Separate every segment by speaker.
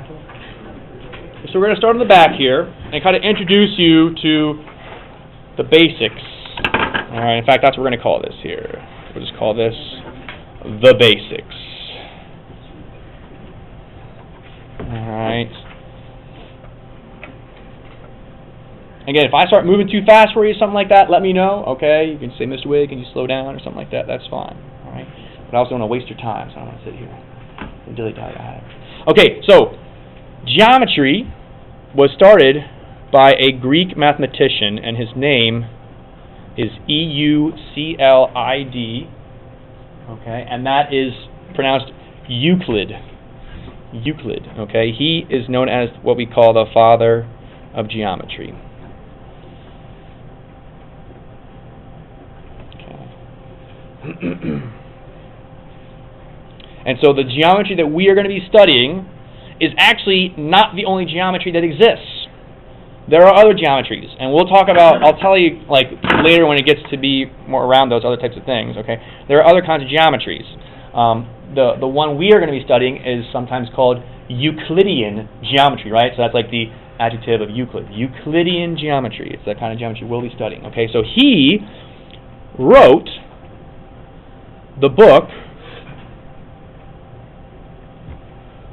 Speaker 1: So we're going to start on the back here and kind of introduce you to the basics. All right. In fact, that's what we're going to call this here. We'll just call this the basics. All right. Again, if I start moving too fast for you, something like that, let me know. Okay. You can say, Mr. Wig, can you slow down or something like that? That's fine. All right. But I also don't want to waste your time, so I don't want to sit here and dilly-dally. Okay. So geometry was started by a Greek mathematician, and his name is Euclid. Okay, and that is pronounced Euclid. Euclid. Okay, he is known as what we call the father of geometry. Okay. And so the geometry that we are going to be studying is actually not the only geometry that exists. There are other geometries, and we'll talk about, I'll tell you like later when it gets to be more around those other types of things, okay? There are other kinds of geometries. The one we are going to be studying is sometimes called Euclidean geometry, right? So that's like the adjective of Euclid. Euclidean geometry. It's that kind of geometry we'll be studying, okay? So he wrote the book,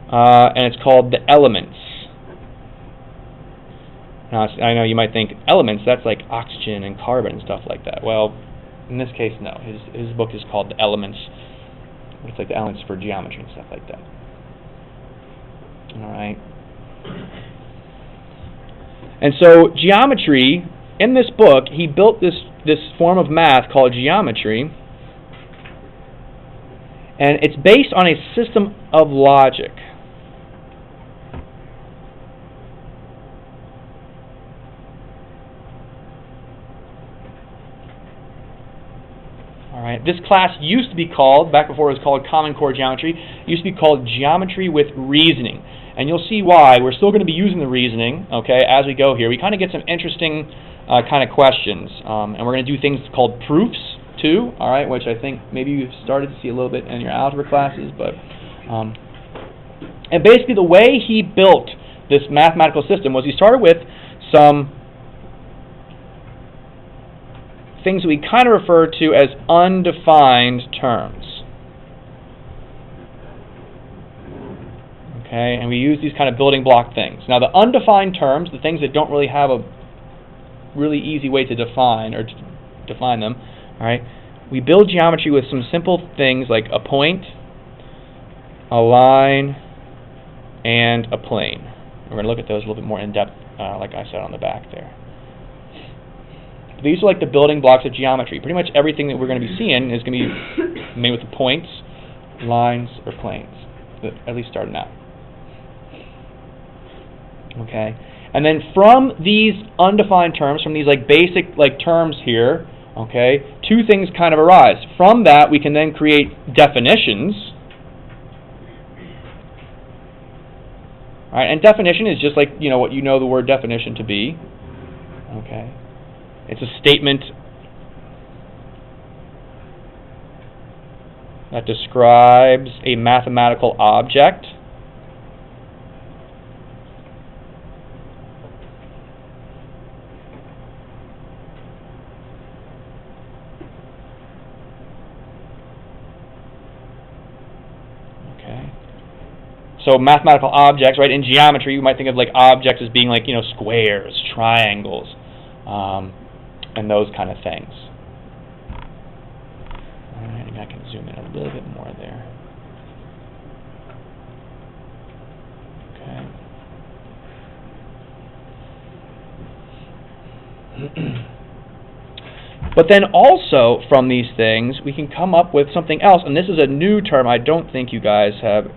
Speaker 1: and it's called The Elements. Now, I know you might think, elements, that's like oxygen and carbon and stuff like that. Well, in this case, no. His book is called The Elements. It's like the elements for geometry and stuff like that. All right. And so geometry, in this book, he built this form of math called geometry, and it's based on a system of logic. This class used to be called, back before it was called Common Core Geometry, used to be called Geometry with Reasoning. And you'll see why. We're still going to be using the reasoning, okay, as we go here. We kind of get some interesting kind of questions. And we're going to do things called proofs, too, all right, which I think maybe you've started to see a little bit in your algebra classes. But and basically the way he built this mathematical system was he started with some things that we kind of refer to as undefined terms. Okay, and we use these kind of building block things. Now the undefined terms, the things that don't really have a really easy way to define or to define them, all right, we build geometry with some simple things like a point, a line, and a plane. We're going to look at those a little bit more in depth, like I said on the back there. These are like the building blocks of geometry. Pretty much everything that we're going to be seeing is going to be made with the points, lines, or planes, at least starting out. Okay, and then from these undefined terms, from these like basic like terms here, okay, two things kind of arise. From that, we can then create definitions. All right, and definition is just like what you know the word definition to be. Okay. It's a statement that describes a mathematical object. Okay. So mathematical objects, right? In geometry, you might think of like objects as being like squares, triangles. And those kind of things. All right, maybe I can zoom in a little bit more there. Okay. But then also from these things, we can come up with something else, and this is a new term. I don't think you guys have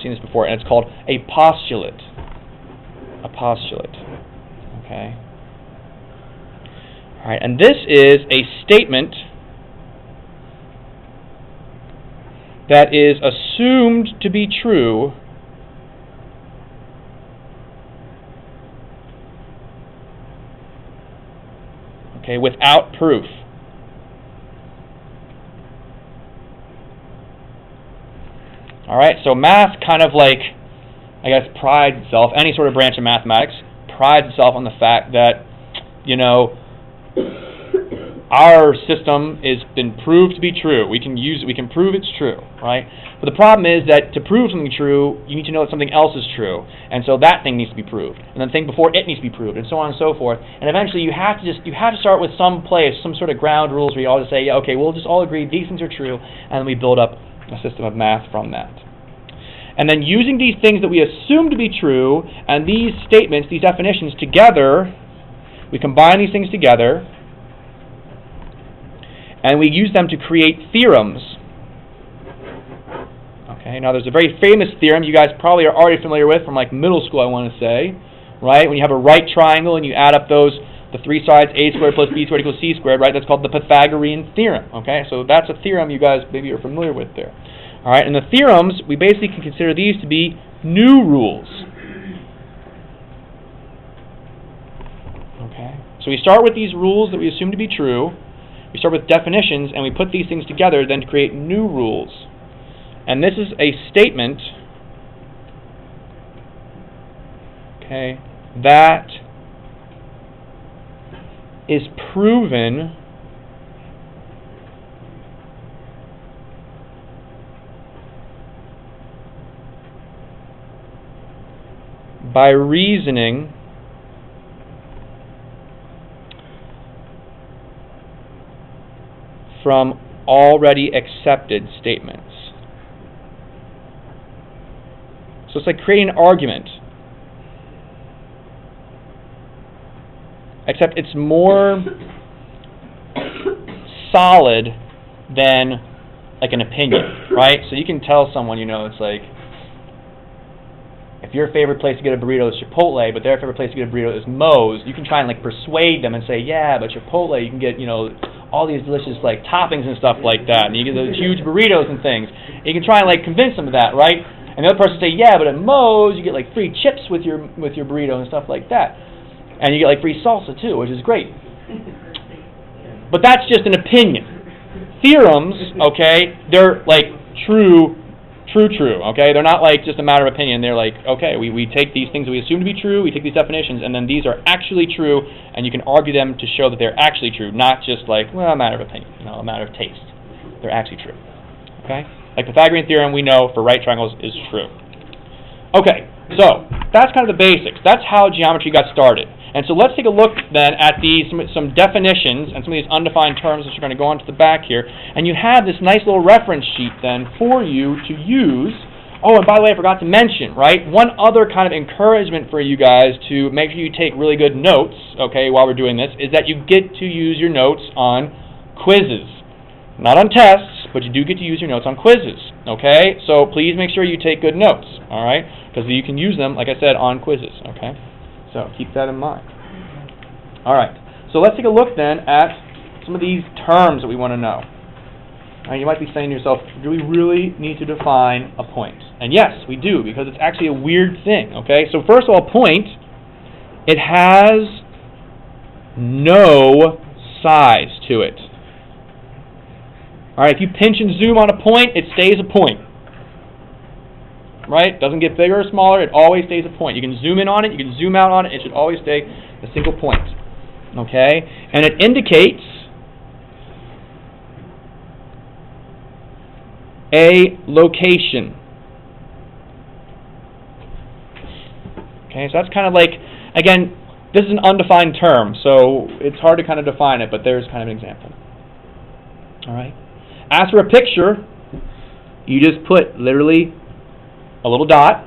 Speaker 1: seen this before, and it's called a postulate. A postulate. Okay. All right, and this is a statement that is assumed to be true okay, without proof. All All right, so math kind of like, I guess, prides itself, any sort of branch of mathematics, prides itself on the fact that, you know, our system has been proved to be true. We can prove it's true, right? But the problem is that to prove something true, you need to know that something else is true, and so that thing needs to be proved, and then the thing before it needs to be proved, and so on and so forth. And eventually, you have to start with some place, some sort of ground rules where you all just say, yeah, okay, we'll just all agree these things are true, and then we build up a system of math from that. And then using these things that we assume to be true, and these statements, these definitions together, we combine these things together, and we use them to create theorems. Okay, now there's a very famous theorem you guys probably are already familiar with from like middle school, I want to say, right? When you have a right triangle and you add up the three sides, a squared plus b squared equals c squared, right? That's called the Pythagorean theorem, okay? So that's a theorem you guys maybe are familiar with there. All right, and the theorems, we basically can consider these to be new rules. Okay, so we start with these rules that we assume to be true. We start with definitions, and we put these things together then to create new rules. And this is a statement, okay, that is proven by reasoning from already accepted statements. So it's like creating an argument, except it's more solid than like an opinion, right? So you can tell someone, you know, it's like, if your favorite place to get a burrito is Chipotle, but their favorite place to get a burrito is Moe's, you can try and like persuade them and say, yeah, but Chipotle, you can get, you know, all these delicious like toppings and stuff like that, and you get those huge burritos and things. And you can try and like convince them of that, right? And the other person say, yeah, but at Moe's you get like free chips with your burrito and stuff like that, and you get like free salsa too, which is great. But that's just an opinion. Theorems, okay, they're like true, okay? They're not like just a matter of opinion. They're like, okay, we take these things that we assume to be true, we take these definitions, and then these are actually true, and you can argue them to show that they're actually true, not just like, well, a matter of opinion, you know, a matter of taste. They're actually true, okay? Like Pythagorean theorem, we know for right triangles is true. Okay, so that's kind of the basics. That's how geometry got started. And so let's take a look then at these some definitions and some of these undefined terms which are going to go onto the back here. And you have this nice little reference sheet then for you to use. Oh, and by the way, I forgot to mention, right? One other kind of encouragement for you guys to make sure you take really good notes, okay, while we're doing this, is that you get to use your notes on quizzes. Not on tests, but you do get to use your notes on quizzes, okay? So please make sure you take good notes, all right? Because you can use them, like I said, on quizzes, okay? So keep that in mind. All right, so let's take a look then at some of these terms that we want to know. Now, you might be saying to yourself, do we really need to define a point? And yes, we do, because it's actually a weird thing, okay? So first of all, point, it has no size to it. All right, if you pinch and zoom on a point, it stays a point. Right? It doesn't get bigger or smaller, it always stays a point. You can zoom in on it, you can zoom out on it, it should always stay a single point. Okay? And it indicates a location. Okay, so that's kind of like, again, this is an undefined term, so it's hard to kind of define it, but there's kind of an example. All right? As for a picture, you just put literally a little dot,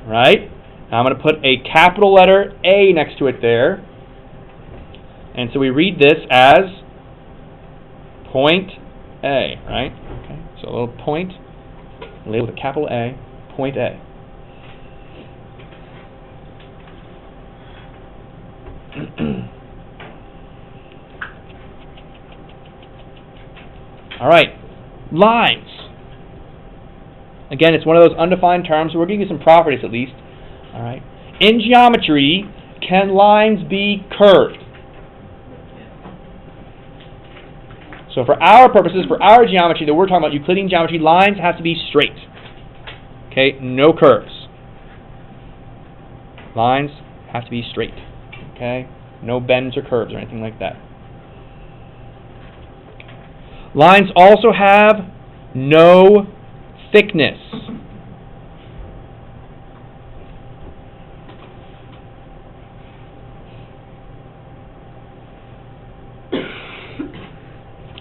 Speaker 1: right? Now I'm going to put a capital letter A next to it there. And so we read this as point A, right? Okay, so a little point, labeled with a capital A, point A. All right, lines. Again, it's one of those undefined terms, so we're going to get some properties at least. All right. In geometry, can lines be curved? So for our purposes, for our geometry that we're talking about, Euclidean geometry, lines have to be straight. Okay, no curves. Lines have to be straight. Okay, no bends or curves or anything like that. Lines also have no thickness.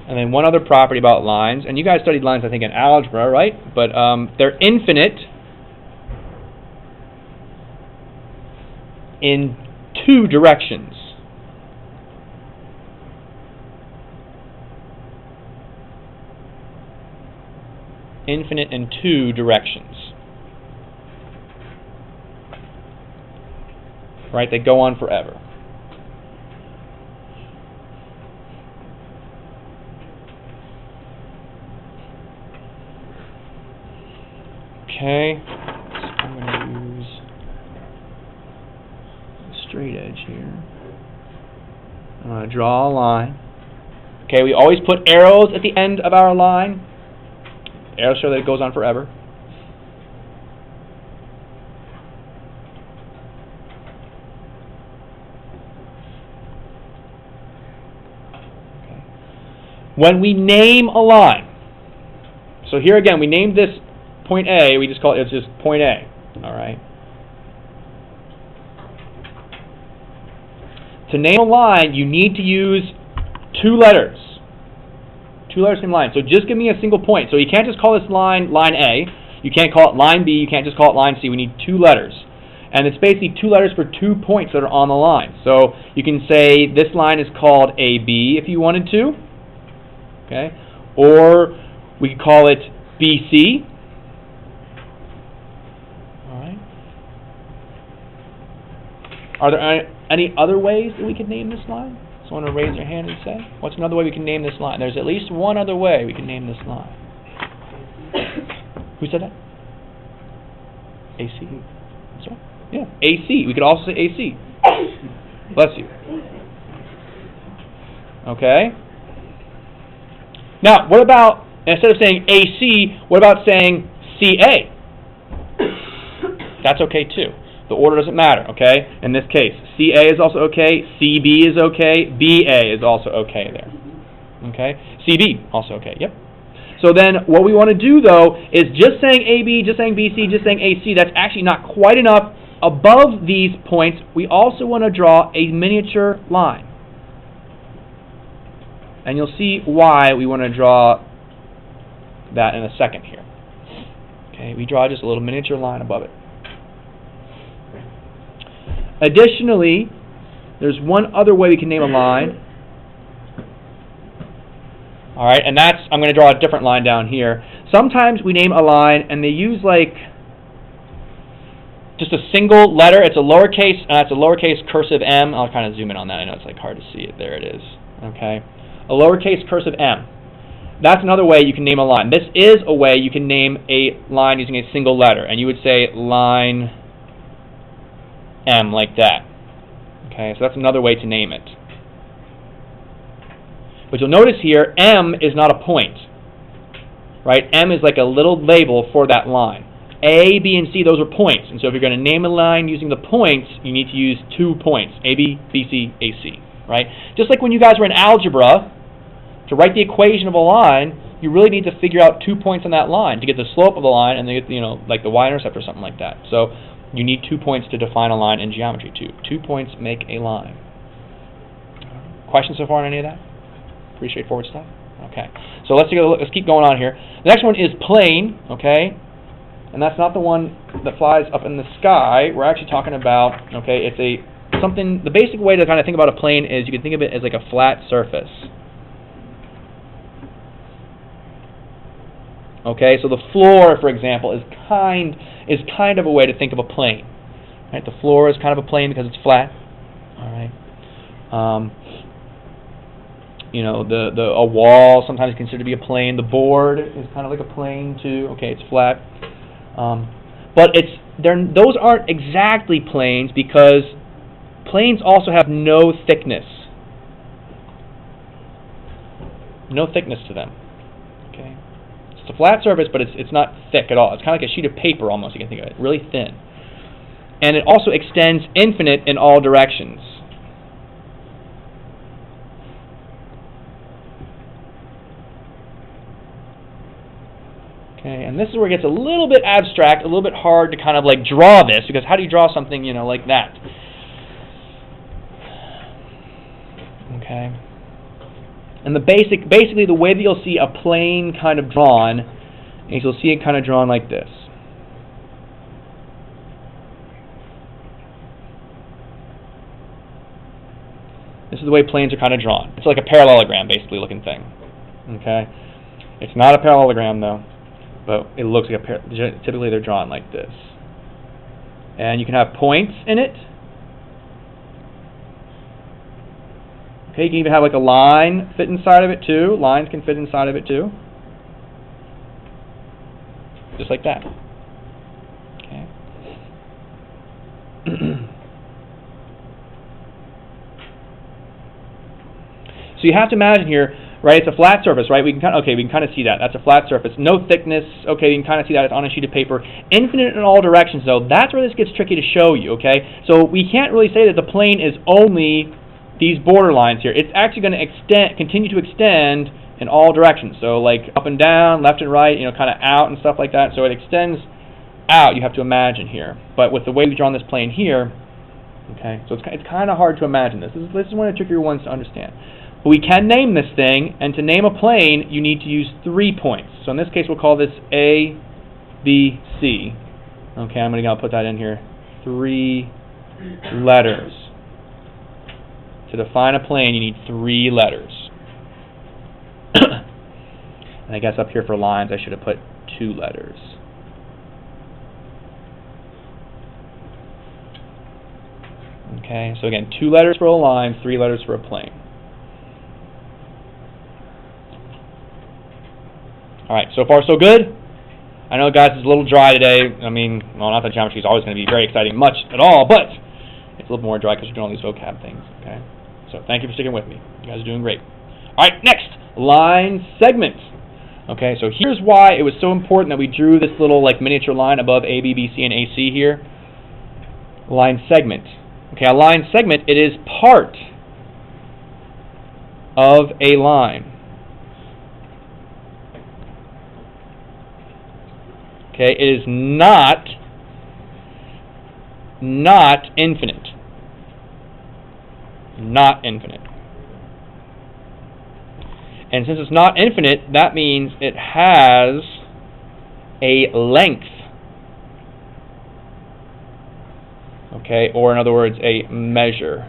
Speaker 1: And then one other property about lines, and you guys studied lines, I think, in algebra, right? But they're infinite in two directions. Infinite in two directions. Right? They go on forever. Okay, so I'm going to use a straight edge here. I'm going to draw a line. Okay, we always put arrows at the end of our line. Arrows show that it goes on forever. Okay. When we name a line, so here again, we named this point A, we just call it, it's just point A, all right? To name a line, you need to use two letters. Two letters in line. So just give me a single point. So you can't just call this line line A. You can't call it line B. You can't just call it line C. We need two letters. And it's basically two letters for 2 points that are on the line. So you can say this line is called AB if you wanted to. Okay? Or we could call it BC. Are there any other ways that we could name this line? Someone to raise their hand and say, what's another way we can name this line? There's at least one other way we can name this line. Who said that? AC. That's right. Yeah, AC. We could also say AC. Bless you. Okay. Now, what about, instead of saying AC, what about saying CA? That's okay too. The order doesn't matter, okay? In this case, CA is also okay, CB is okay, BA is also okay there. Okay? CB, also okay, yep. So then what we want to do, though, is just saying AB, just saying BC, just saying AC, that's actually not quite enough. Above these points, we also want to draw a miniature line. And you'll see why we want to draw that in a second here. Okay, we draw just a little miniature line above it. Additionally, there's one other way we can name a line. All right, and that's, I'm going to draw a different line down here. Sometimes we name a line and they use like just a single letter. It's a lowercase cursive M. I'll kind of zoom in on that. I know it's like hard to see it. There it is. Okay, a lowercase cursive M. That's another way you can name a line. This is a way you can name a line using a single letter, and you would say line M like that. Okay, so that's another way to name it. But you'll notice here, M is not a point. Right? M is like a little label for that line. A, B, and C, those are points. And so if you're going to name a line using the points, you need to use 2 points. A, B, B, C, A, C. Right? Just like when you guys were in algebra, to write the equation of a line, you really need to figure out 2 points on that line to get the slope of the line and to get, like the y-intercept or something like that. So you need 2 points to define a line in geometry too. 2 points make a line. Questions so far on any of that? Pretty straightforward stuff. Okay. So let's keep going on here. The next one is plane. Okay. And that's not the one that flies up in the sky. We're actually talking about, okay, it's the basic way to kind of think about a plane is you can think of it as like a flat surface. Okay, so the floor, for example, is kind of a way to think of a plane. Right, the floor is kind of a plane because it's flat. All right. A wall sometimes is considered to be a plane. The board is kind of like a plane too. Okay, it's flat. But those aren't exactly planes because planes also have no thickness. No thickness to them. Okay. It's a flat surface, but it's not thick at all. It's kind of like a sheet of paper almost, you can think of it, really thin. And it also extends infinite in all directions. Okay, and this is where it gets a little bit abstract, a little bit hard to kind of like draw this, because how do you draw something, you know, like that? Okay. And basically the way that you'll see a plane kind of drawn is you'll see it kind of drawn like this. This is the way planes are kind of drawn. It's like a parallelogram, basically, looking thing. Okay? It's not a parallelogram, though, but it looks like a typically they're drawn like this. And you can have points in it. Okay, you can even have like a line fit inside of it, too. Lines can fit inside of it, too. Just like that. Okay. So you have to imagine here, right? It's a flat surface, right? We can kind of see that. That's a flat surface, no thickness. Okay, you can kind of see that it's on a sheet of paper. Infinite in all directions, though. That's where this gets tricky to show you. Okay, so we can't really say that the plane is only these border lines here. It's actually going to continue to extend in all directions. So like up and down, left and right, you know, kind of out and stuff like that. So it extends out. You have to imagine here. But with the way we've drawn this plane here, okay, so it's kind of hard to imagine this. This is one of the trickier ones to understand. But we can name this thing, and to name a plane, you need to use 3 points. So in this case, we'll call this A, B, C. Okay, I'm going to put that in here. 3 letters. To define a plane, you need 3 letters. And I guess up here for lines, I should have put 2 letters. Okay, so again, 2 letters for a line, 3 letters for a plane. Alright, so far so good? I know, guys, it's a little dry today. I mean, well, not that geometry is always going to be very exciting much at all, but it's a little more dry because we're doing all these vocab things. Okay, so thank you for sticking with me. You guys are doing great. Alright, next, line segment. Okay, so here's why it was so important that we drew this little like miniature line above A, B, B, C, and AC here. Line segment. Okay, a line segment, it is part of a line. Okay, it is not infinite. Not infinite. And since it's not infinite, that means it has a length. Okay, or in other words, a measure.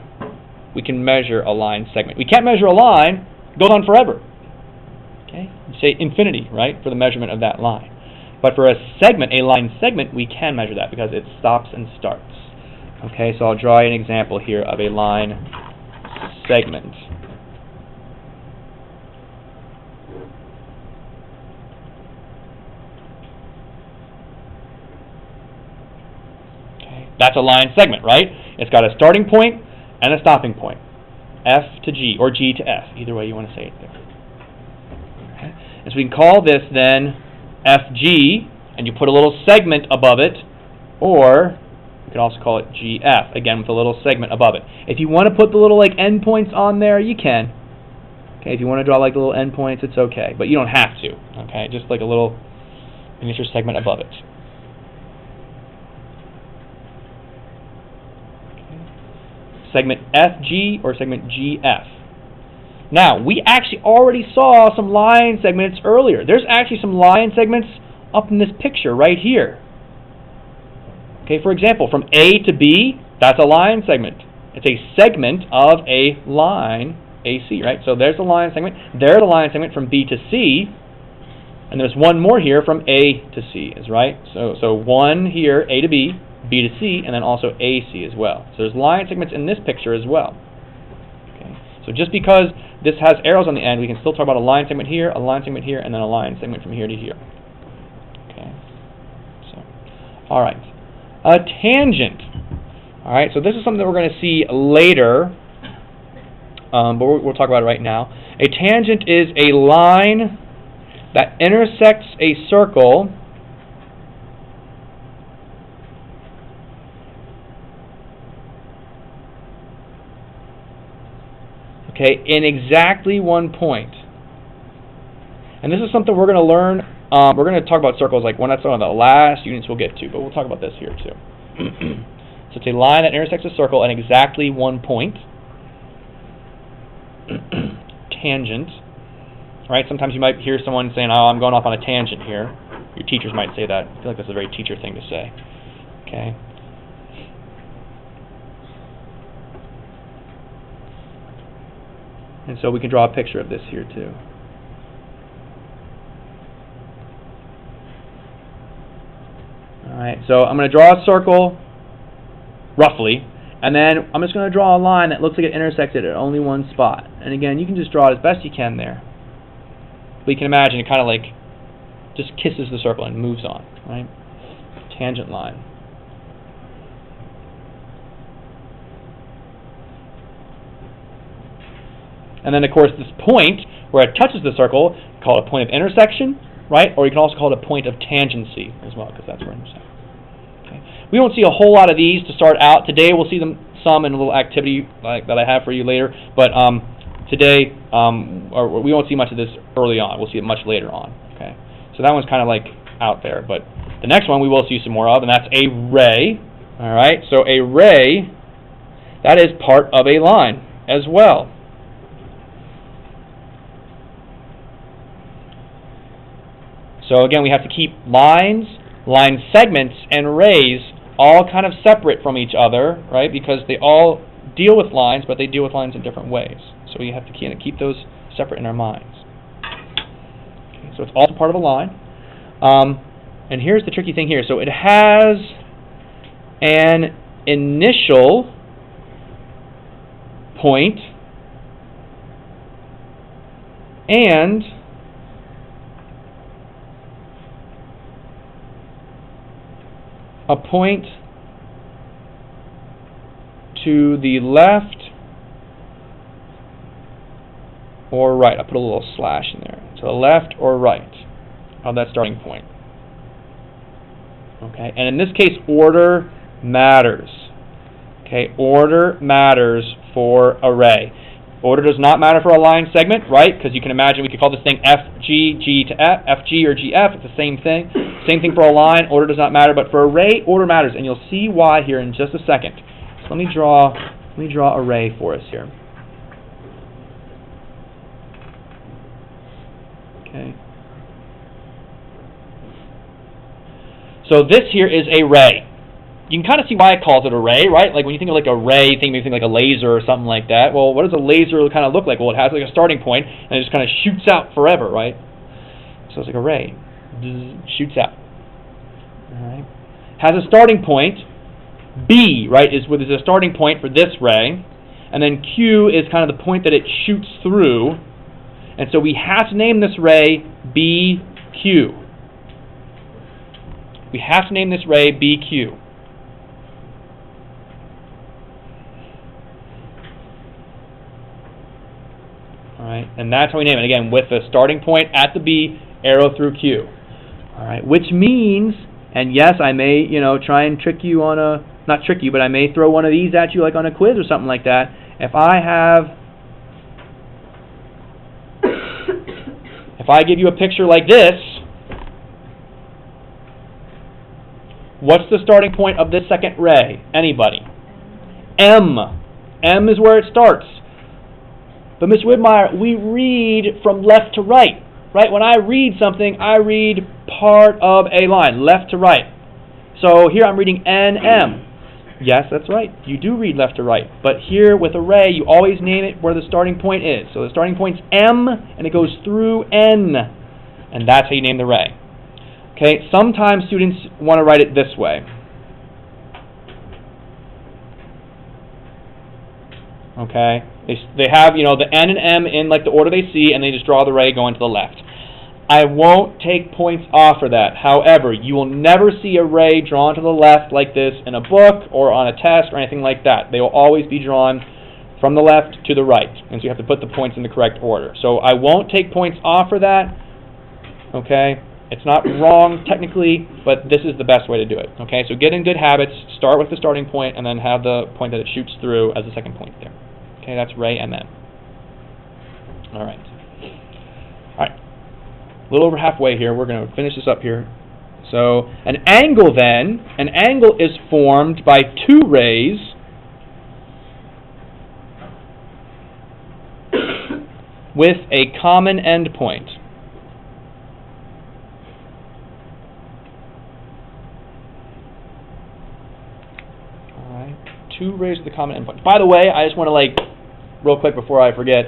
Speaker 1: We can measure a line segment. We can't measure a line, it goes on forever. Okay, you say infinity, right, for the measurement of that line. But for a segment, a line segment, we can measure that because it stops and starts. Okay, so I'll draw an example here of a line segment. Okay, that's a line segment, right? It's got a starting point and a stopping point. F to G, or G to F, either way you want to say it there. Okay. And so we can call this then FG, and you put a little segment above it, or you can also call it GF, again with a little segment above it. If you want to put the little like endpoints on there, you can. Okay, if you want to draw like little endpoints, it's okay, but you don't have to. Okay, just like a little miniature segment above it. Okay. Segment FG or segment GF. Now, we actually already saw some line segments earlier. There's actually some line segments up in this picture right here. Okay, for example, from A to B, that's a line segment. It's a segment of a line, AC, right? So there's a line segment. There's a line segment from B to C. And there's one more here from A to C, is right? So one here, A to B, B to C, and then also AC as well. So there's line segments in this picture as well. Okay, so just because this has arrows on the end, we can still talk about a line segment here, and then a line segment from here to here. Okay. So, all right. A tangent. All right. So this is something that we're going to see later, but we'll talk about it right now. A tangent is a line that intersects a circle in exactly one point. And this is something we're going to learn. We're going to talk about circles like one that's one of the last units we'll get to, but we'll talk about this here too. So it's a line that intersects a circle at exactly one point. Tangent. Right? Sometimes you might hear someone saying, "Oh, I'm going off on a tangent here." Your teachers might say that. I feel like that's a very teacher thing to say. Okay. And so we can draw a picture of this here too. Alright, so I'm going to draw a circle, roughly, and then I'm just going to draw a line that looks like it intersected at only one spot. And again, you can just draw it as best you can there. But you can imagine it kind of like just kisses the circle and moves on, right? Tangent line. And then, of course, this point where it touches the circle, call it a point of intersection, right? Or you can also call it a point of tangency as well, because that's where it intersects. Okay. We won't see a whole lot of these to start out. Today we'll see them some in a little activity that I have for you later. But today, we won't see much of this early on. We'll see it much later on. Okay. So that one's kind of like out there. But the next one we will see some more of, and that's a ray. All right. So a ray, that is part of a line as well. So again, we have to keep lines, line segments, and rays all kind of separate from each other, right? Because they all deal with lines, but they deal with lines in different ways. So we have to kind of keep those separate in our minds. Okay, so it's also part of a line. And here's the tricky thing here. So it has an initial point and a point to the left or right. I'll put a little slash in there. To the left or right of that starting point. Okay, and in this case, order matters. Okay, order matters for array. Order does not matter for a line segment, right? Because you can imagine we could call this thing FG, G to F, FG or GF. It's the same thing. Same thing for a line. Order does not matter, but for array, order matters, and you'll see why here in just a second. So let me draw array for us here. Okay. So this here is a ray. You can kind of see why it calls it a ray, right? Like when you think of like a ray, maybe think like a laser or something like that. Well, what does a laser kind of look like? Well, it has like a starting point, and it just kind of shoots out forever, right? So it's like a ray. Shoots out. All right. Has a starting point. B, right, is what is a starting point for this ray. And then Q is kind of the point that it shoots through. And so we have to name this ray BQ. We have to name this ray BQ. Alright, and that's how we name it. Again, with the starting point at the B, arrow through Q. Alright, which means, and yes, I may, try and trick you on a, not trick you, but I may throw one of these at you like on a quiz or something like that. If I give you a picture like this, what's the starting point of this second ray? Anybody? M. M is where it starts. But Ms. Widmeyer, we read from left to right. Right? When I read something, I read part of a line, left to right. So here I'm reading NM. Yes, that's right. You do read left to right. But here with array, you always name it where the starting point is. So the starting point's M, and it goes through N. And that's how you name the array. Okay, sometimes students want to write it this way. Okay, they have the N and M in like the order they see, and they just draw the ray going to the left. I won't take points off for that. However, you will never see a ray drawn to the left like this in a book or on a test or anything like that. They will always be drawn from the left to the right, and so you have to put the points in the correct order. So I won't take points off for that. Okay? It's not wrong technically, but this is the best way to do it. Okay? So get in good habits, start with the starting point, and then have the point that it shoots through as the second point there. Okay, that's Ray MN. All right. All right. A little over halfway here. We're going to finish this up here. So an angle then, an angle is formed by two rays with a common endpoint. All right. Two rays with a common endpoint. By the way, I just want to real quick before I forget,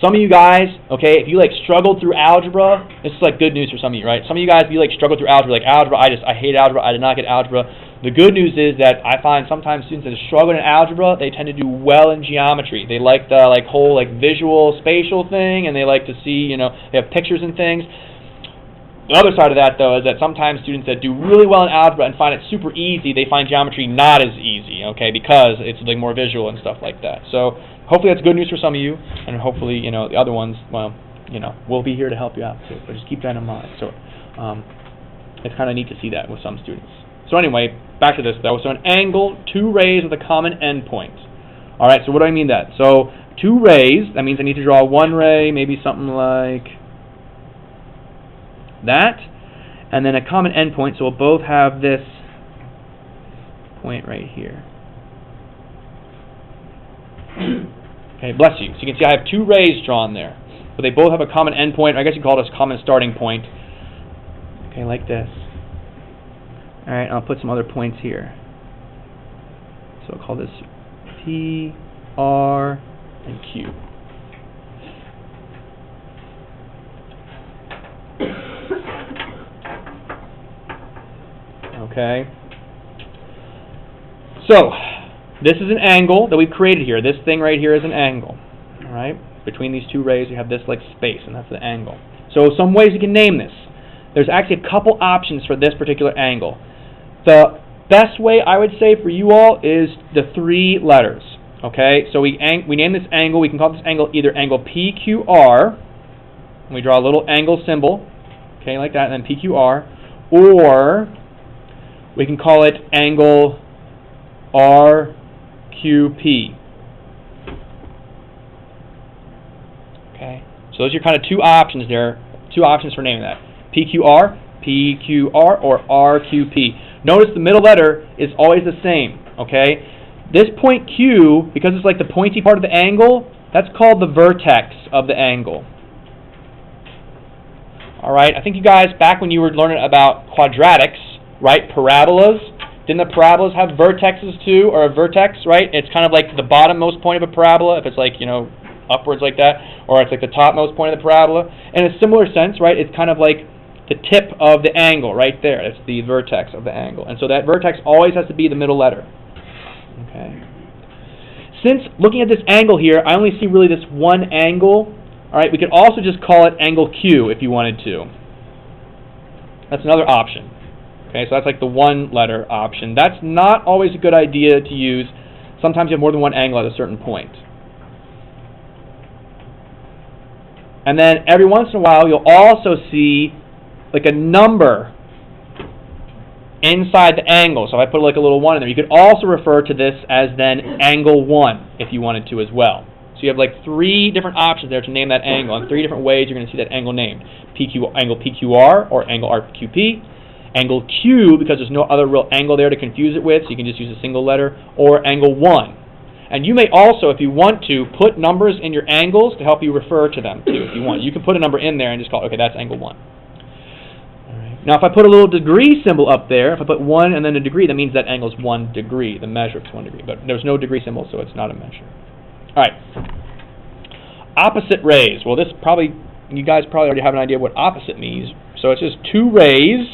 Speaker 1: some of you guys, okay, if you struggled through algebra, this is good news for some of you, right? Some of you guys, if you struggled through algebra, algebra, I hate algebra, I did not get algebra. The good news is that I find sometimes students that struggle in algebra, they tend to do well in geometry. They like the whole visual spatial thing, and they like to see, they have pictures and things. The other side of that, though, is that sometimes students that do really well in algebra and find it super easy, they find geometry not as easy, okay, because it's more visual and stuff like that. So hopefully that's good news for some of you, and hopefully, the other ones, well, we'll be here to help you out too, but just keep that in mind. So it's kind of neat to see that with some students. So anyway, back to this though. So an angle, two rays with a common endpoint. All right, so what do I mean that? So two rays, that means I need to draw one ray, maybe something like that, and then a common endpoint, so we'll both have this point right here. Okay, bless you. So you can see I have two rays drawn there, but they both have a common endpoint, or I guess you call it a common starting point. Okay, like this. All right, I'll put some other points here. So I'll call this P, R, and Q. Okay. So this is an angle that we've created here. This thing right here is an angle. All right. Between these two rays, you have this space, and that's the angle. So some ways you can name this. There's actually a couple options for this particular angle. The best way I would say for you all is the three letters. Okay. So we name this angle. We can call this angle either angle PQR. And we draw a little angle symbol. Okay, like that, and then PQR, or we can call it angle RQP. Okay, so those are kind of two options there, two options for naming that. PQR, PQR, or RQP. Notice the middle letter is always the same, okay? This point Q, because it's the pointy part of the angle, that's called the vertex of the angle. All right, I think you guys, back when you were learning about quadratics, right, parabolas, didn't the parabolas have vertexes too, or a vertex, right? It's kind of like the bottommost point of a parabola, if it's upwards like that, or it's the topmost point of the parabola. In a similar sense, right, it's kind of like the tip of the angle right there. It's the vertex of the angle. And so that vertex always has to be the middle letter. Okay. Since looking at this angle here, I only see really this one angle. All right, we could also just call it angle Q if you wanted to. That's another option. Okay, so that's the one letter option. That's not always a good idea to use. Sometimes you have more than one angle at a certain point. And then every once in a while you'll also see a number inside the angle. So if I put a little 1 in there, you could also refer to this as then angle 1 if you wanted to as well. So you have three different options there to name that angle, and three different ways you're going to see that angle named. Angle PQR, or angle RQP, angle Q, because there's no other real angle there to confuse it with, so you can just use a single letter, or angle 1. And you may also, if you want to, put numbers in your angles to help you refer to them too, if you want. You can put a number in there and just call, okay, that's angle 1. Now, if I put a little degree symbol up there, if I put 1 and then a degree, that means that angle is 1 degree. The measure is 1 degree. But there's no degree symbol, so it's not a measure. All right. Opposite rays. Well, you guys probably already have an idea of what opposite means. So it's just two rays,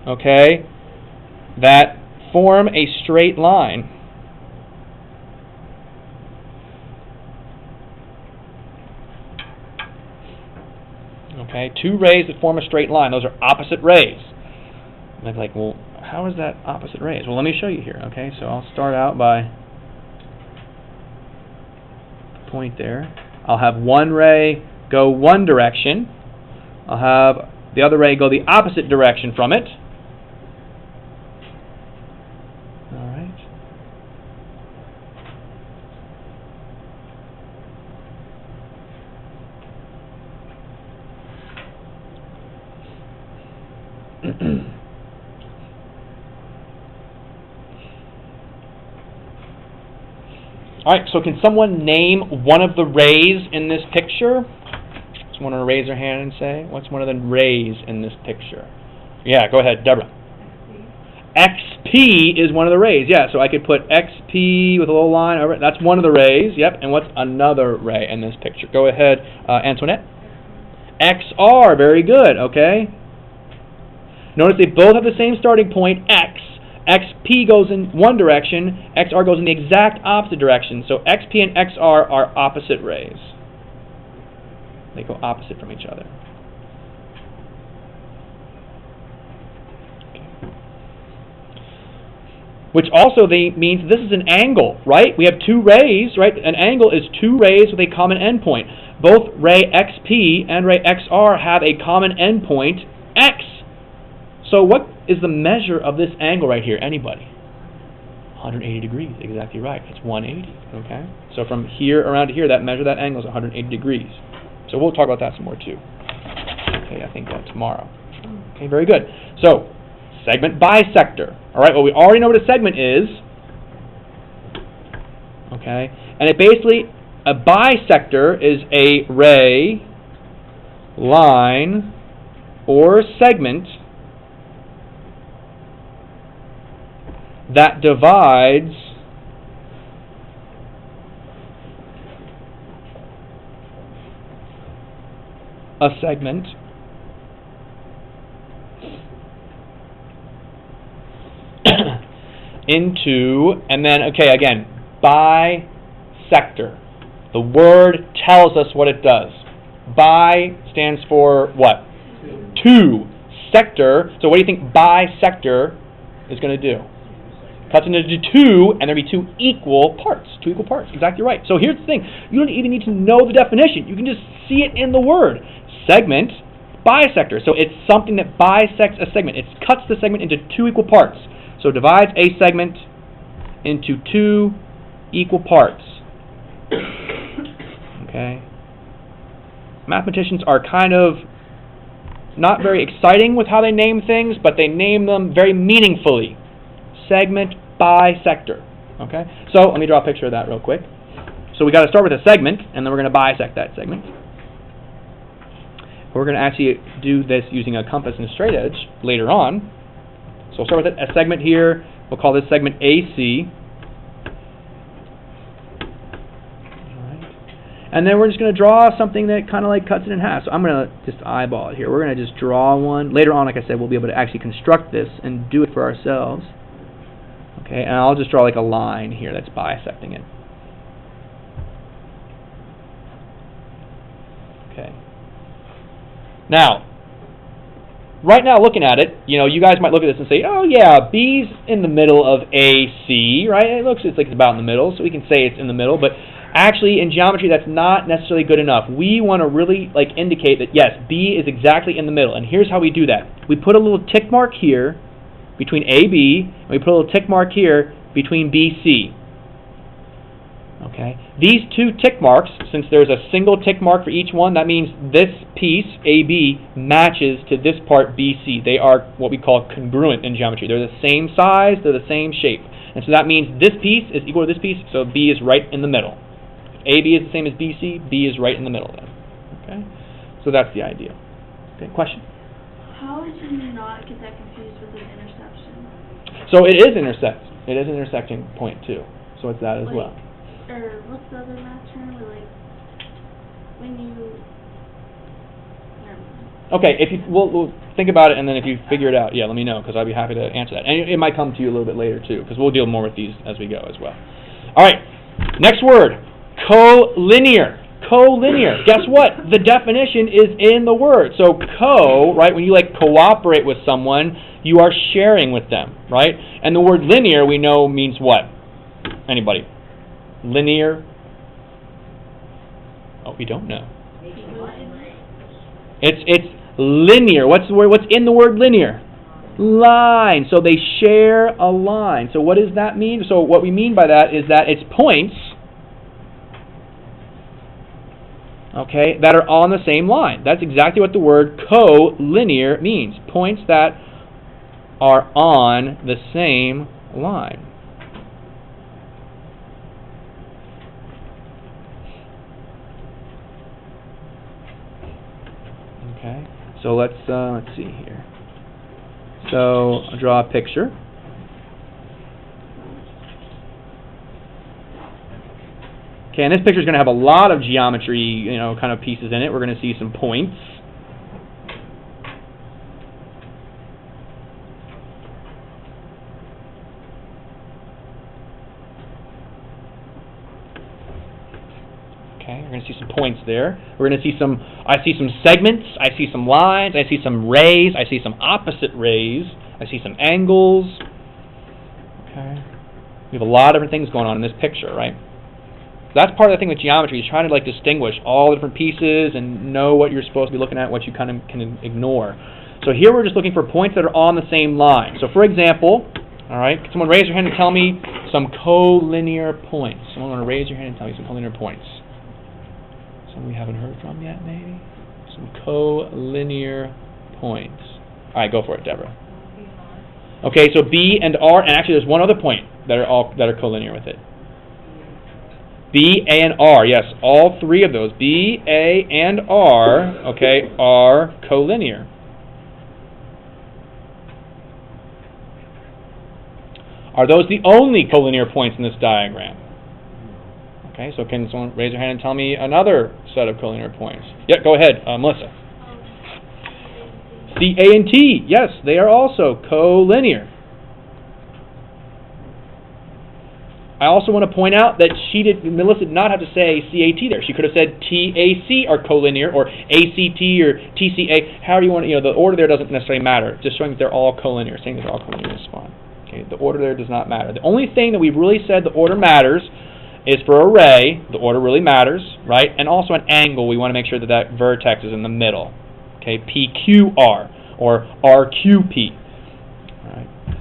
Speaker 1: okay, that form a straight line. Okay, two rays that form a straight line. Those are opposite rays. And they're well, how is that opposite rays? Well, let me show you here. Okay, so I'll start out by point there. I'll have one ray go one direction, I'll have the other ray go the opposite direction from it. All right. All right, so can someone name one of the rays in this picture? Someone want to raise their hand and say, what's one of the rays in this picture? Yeah, go ahead, Deborah. XP is one of the rays. Yeah, so I could put XP with a little line over it. That's one of the rays. Yep, and what's another ray in this picture? Go ahead, Antoinette. XR, very good, okay. Notice they both have the same starting point, X. XP goes in one direction, XR goes in the exact opposite direction. So XP and XR are opposite rays. They go opposite from each other. Okay. Which also means this is an angle, right? We have two rays, right? An angle is two rays with a common endpoint. Both ray XP and ray XR have a common endpoint, X. So what is the measure of this angle right here? Anybody? 180 degrees, exactly right. It's 180, okay? So from here around to here, that measure, that angle is 180 degrees. So we'll talk about that some more too. Okay, I think tomorrow. Okay, very good. So, segment bisector. All right, well, we already know what a segment is. Okay, and it basically, a bisector is a ray, line, or segment that divides a segment into, and then, okay, again, bisector. The word tells us what it does. Bi stands for what? Two. Sector. So what do you think bisector is going to do? Cuts into two, and there'll be two equal parts. Two equal parts. Exactly right. So here's the thing. You don't even need to know the definition. You can just see it in the word. Segment, bisector. So it's something that bisects a segment. It cuts the segment into two equal parts. So it divides a segment into two equal parts. Okay. Mathematicians are kind of not very exciting with how they name things, but they name them very meaningfully. Segment, bisector. Okay? So let me draw a picture of that real quick. So we got to start with a segment, and then we're going to bisect that segment. We're going to actually do this using a compass and a straight edge later on. So we'll start with a segment here. We'll call this segment AC. And then we're just going to draw something that kind of like cuts it in half. So I'm going to just eyeball it here. We're going to just draw one. Later on, like I said, we'll be able to actually construct this and do it for ourselves. Okay, and I'll just draw like a line here that's bisecting it. Okay. Now, right now looking at it, you know, you guys might look at this and say, oh yeah, B's in the middle of AC, right? It looks like it's about in the middle, so we can say it's in the middle, but actually, in geometry, that's not necessarily good enough. We want to really indicate that, yes, B is exactly in the middle. And here's how we do that. We put a little tick mark here between AB, and we put a little tick mark here between BC. Okay? These two tick marks, since there's a single tick mark for each one, that means this piece, AB, matches to this part, BC. They are what we call congruent in geometry. They're the same size, they're the same shape. And so that means this piece is equal to this piece, so B is right in the middle. AB is the same as BC, B is right in the middle then. Okay? So that's the idea. Okay, question?
Speaker 2: How would you not get that confused with an intersection?
Speaker 1: So it is intersect. It is an intersecting point too. So it's that as well.
Speaker 2: Or what's the other math term? When you... Never mind.
Speaker 1: Okay, if you we'll think about it, and then if you figure it out, yeah, let me know, because I'd be happy to answer that. And it might come to you a little bit later too, because we'll deal more with these as we go as well. All right, next word. Collinear. Collinear. Guess what? The definition is in the word. So right, when you cooperate with someone, you are sharing with them, right? And the word linear we know means what? Anybody? Linear? Oh, we don't know. It's linear. What's the word? What's in the word linear? Line. So they share a line. So what does that mean? So what we mean by that is that it's points, okay, that are on the same line. That's exactly what the word collinear means. Points that are on the same line. Okay. So let's see here. So I'll draw a picture. Okay, and this picture is going to have a lot of geometry, kind of pieces in it. We're going to see some points. Okay, we're going to see some points there. We're going to see I see some segments, I see some lines, I see some rays, I see some opposite rays, I see some angles. Okay. We have a lot of different things going on in this picture, right? That's part of the thing with geometry, is trying to distinguish all the different pieces and know what you're supposed to be looking at, what you kind of can ignore. So here we're just looking for points that are on the same line. So for example, all right, can someone raise your hand and tell me some collinear points? Someone want to raise your hand and tell me some collinear points? Some we haven't heard from yet, maybe? Some collinear points. All right, go for it, Deborah. Okay, so B and R, and actually there's one other point that are collinear with it. B, A, and R, yes, all three of those, B, A, and R, okay, are collinear. Are those the only collinear points in this diagram? Okay, so can someone raise their hand and tell me another set of collinear points? Yeah, go ahead, Melissa. C, A, and T, yes, they are also collinear. I also want to point out that Melissa did not have to say CAT there. She could have said TAC are collinear, or ACT or TCA. However you want to, the order there doesn't necessarily matter. Just showing that they're all collinear. Saying that they're all collinear is fine. Okay, the order there does not matter. The only thing that we've really said the order matters is for a ray. The order really matters, right? And also an angle. We want to make sure that that vertex is in the middle. Okay, PQR or RQP.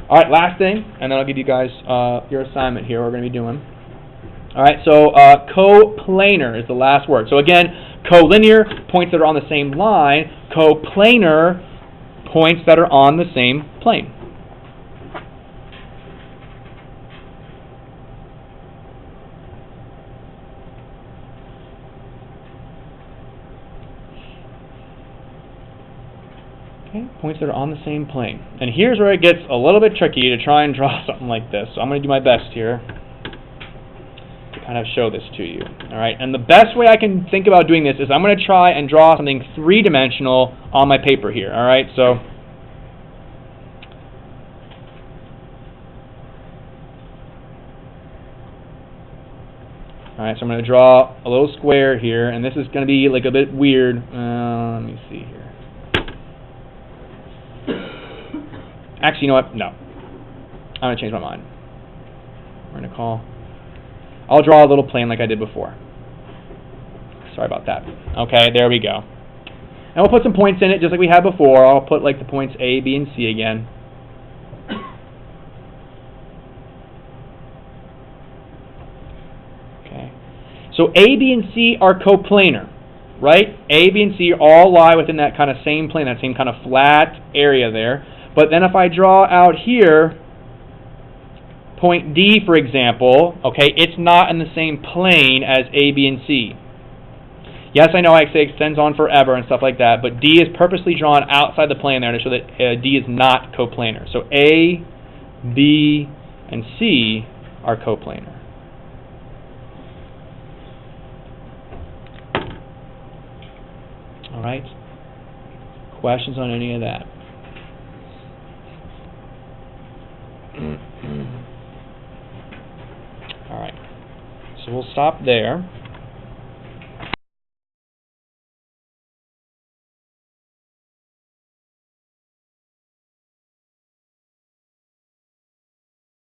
Speaker 1: All right, last thing, and then I'll give you guys your assignment here, what we're going to be doing. All right, so coplanar is the last word. So again, collinear, points that are on the same line. Coplanar, points that are on the same plane. Okay, points that are on the same plane. And here's where it gets a little bit tricky to try and draw something like this. So I'm going to do my best here to kind of show this to you. All right, and the best way I can think about doing this is I'm going to try and draw something three-dimensional on my paper here. All right, so I'm going to draw a little square here, and this is going to be like a bit weird. Let me see here. Actually, you know what? No. I'm going to change my mind. We're going to I'll draw a little plane like I did before. Sorry about that. Okay, there we go. And we'll put some points in it just like we had before. I'll put like the points A, B, and C again. Okay. So A, B, and C are coplanar, right? A, B, and C all lie within that kind of same plane, that same kind of flat area there. But then if I draw out here, point D, for example, okay, it's not in the same plane as A, B, and C. Yes, I know I say extends on forever and stuff like that, but D is purposely drawn outside the plane there to show that D is not coplanar. So A, B, and C are coplanar. All right? Questions on any of that? All right, so we'll stop there.